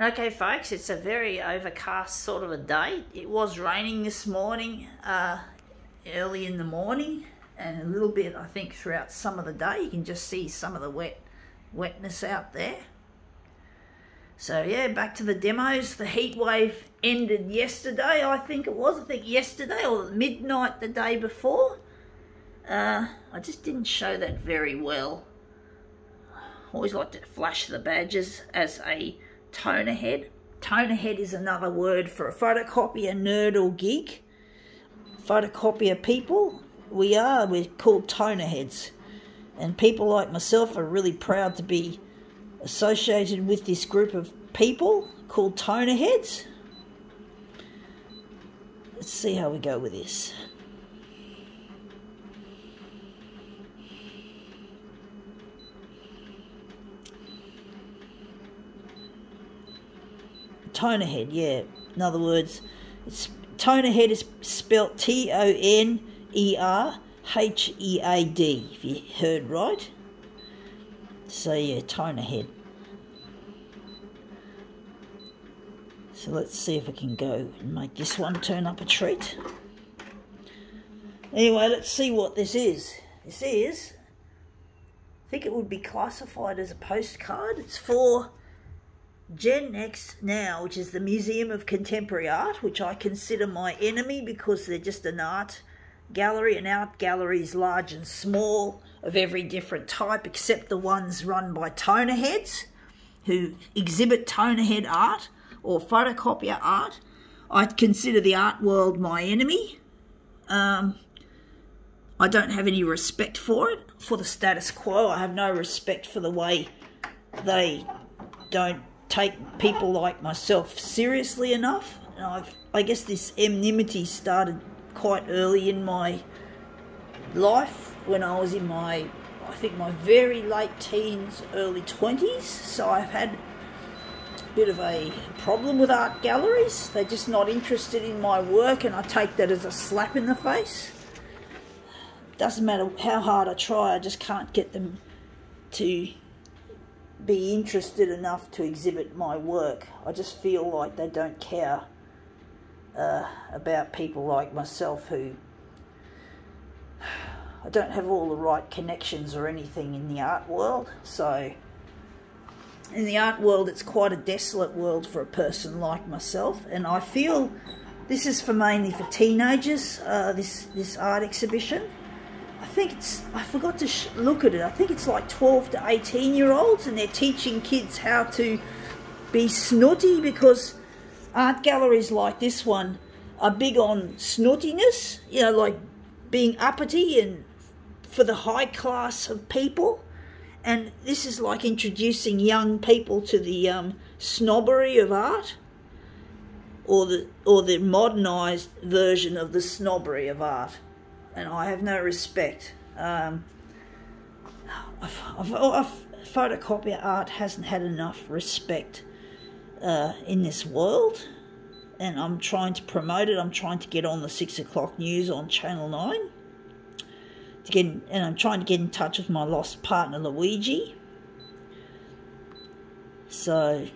Okay folks, it's a very overcast sort of a day. It was raining this morning, early in the morning, and a little bit I think throughout some of the day. You can just see some of the wetness out there. So yeah, back to the demos. The heat wave ended yesterday, I think it was. I think yesterday or midnight the day before. I just didn't show that very well. Always like to flash the badges as a toner head. Toner head is another word for a photocopier nerd or geek. Photocopier people, we're called toner heads. And people like myself are really proud to be associated with this group of people called toner heads. Let's see how we go with this. Toner head, yeah. In other words, toner head is spelt Tonerhead, if you heard right. So yeah, toner head. So let's see if we can go and make this one turn up a treat. Anyway, let's see what this is. This is, I think it would be classified as a postcard. It's for Gen X Now, which is the Museum of Contemporary Art, which I consider my enemy because they're just an art gallery, and art galleries large and small of every different type except the ones run by toner heads who exhibit toner head art or photocopier art. I consider the art world my enemy. I don't have any respect for it, for the status quo. I have no respect for the way they don't take people like myself seriously enough. And I guess this enmity started quite early in my life when I was in my very late teens, early 20s. So I've had a bit of a problem with art galleries. They're just not interested in my work, and I take that as a slap in the face. Doesn't matter how hard I try, I just can't get them to be interested enough to exhibit my work. I just feel like they don't care about people like myself who I don't have all the right connections or anything in the art world. So in the art world, it's quite a desolate world for a person like myself, and I feel this is mainly for teenagers, this art exhibition. I think it's, I forgot to look at it, I think it's like 12 to 18-year-olds, and they're teaching kids how to be snooty, because art galleries like this one are big on snootiness, you know, like being uppity and for the high class of people. And this is like introducing young people to the snobbery of art, or the modernised version of the snobbery of art. And I have no respect. Photocopier art hasn't had enough respect in this world, and I'm trying to promote it. I'm trying to get on the 6 o'clock news on Channel 9, and I'm trying to get in touch with my lost partner Luigi. So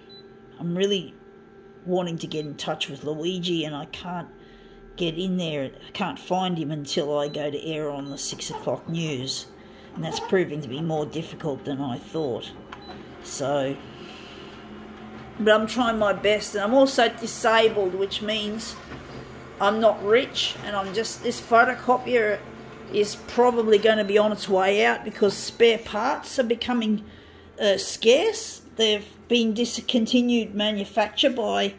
I'm really wanting to get in touch with Luigi, and I can't get in there. I can't find him until I go to air on the 6 o'clock news, and that's proving to be more difficult than I thought. So, but I'm trying my best, and I'm also disabled, which means I'm not rich, and this photocopier is probably going to be on its way out because spare parts are becoming scarce. They've been discontinued manufacture by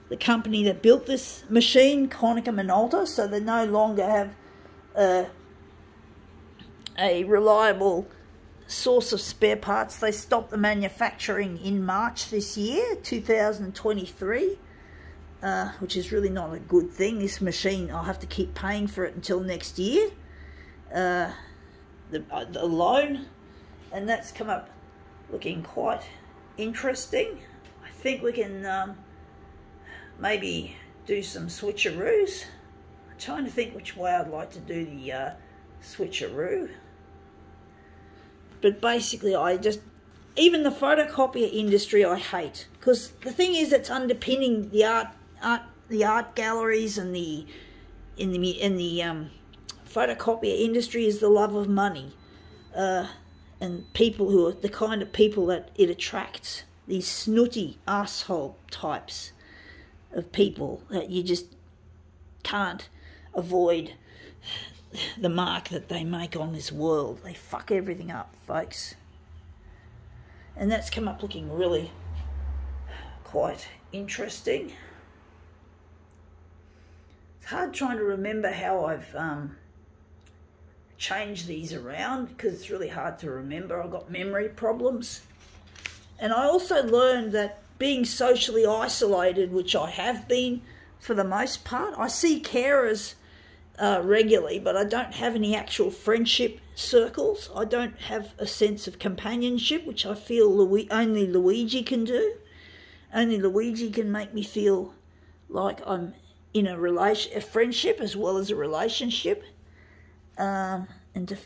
the company that built this machine, Konica Minolta, so they no longer have a reliable source of spare parts. They stopped the manufacturing in March this year, 2023, which is really not a good thing. This machine, I'll have to keep paying for it until next year, the loan, and that's come up looking quite interesting. I think we can maybe do some switcheroos. I'm trying to think which way I'd like to do the switcheroo. But basically I just even the photocopier industry I hate, because the thing is that's underpinning the art galleries and the photocopier industry is the love of money, and people who are the kind of people that it attracts, these snooty asshole types of people that you just can't avoid the mark that they make on this world. They fuck everything up, folks. And that's come up looking really quite interesting. It's hard trying to remember how I've changed these around, because it's really hard to remember. I've got memory problems. And I also learned that being socially isolated, which I have been for the most part, I see carers regularly, but I don't have any actual friendship circles. I don't have a sense of companionship, which I feel only Luigi can do. Only Luigi can make me feel like I'm in a friendship as well as a relationship, and to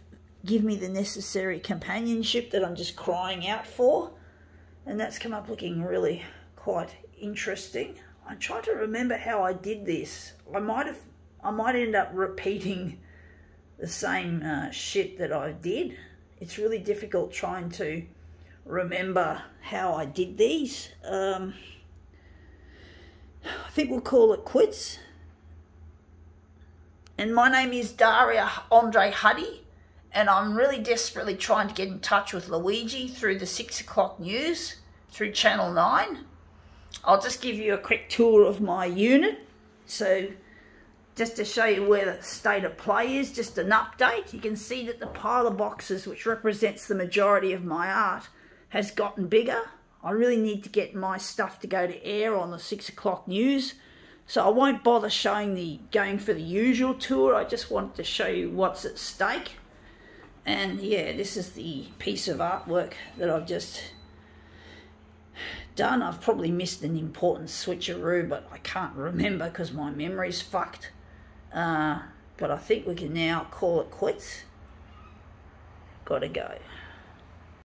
give me the necessary companionship that I'm just crying out for. And that's come up looking really quite interesting. I try to remember how I did this. I might end up repeating the same shit that I did. It's really difficult trying to remember how I did these. I think we'll call it quits. And my name is Daria Andre Huddy, and I'm really desperately trying to get in touch with Luigi through the 6 o'clock news, through Channel 9. I'll just give you a quick tour of my unit. So just to show you where the state of play is, just an update. You can see that the pile of boxes, which represents the majority of my art, has gotten bigger. I really need to get my stuff to go to air on the 6 o'clock news. So I won't bother going for the usual tour. I just wanted to show you what's at stake. And yeah, this is the piece of artwork that I've just done. I've probably missed an important switcheroo, but I can't remember because my memory's fucked. But I think we can now call it quits. Gotta go.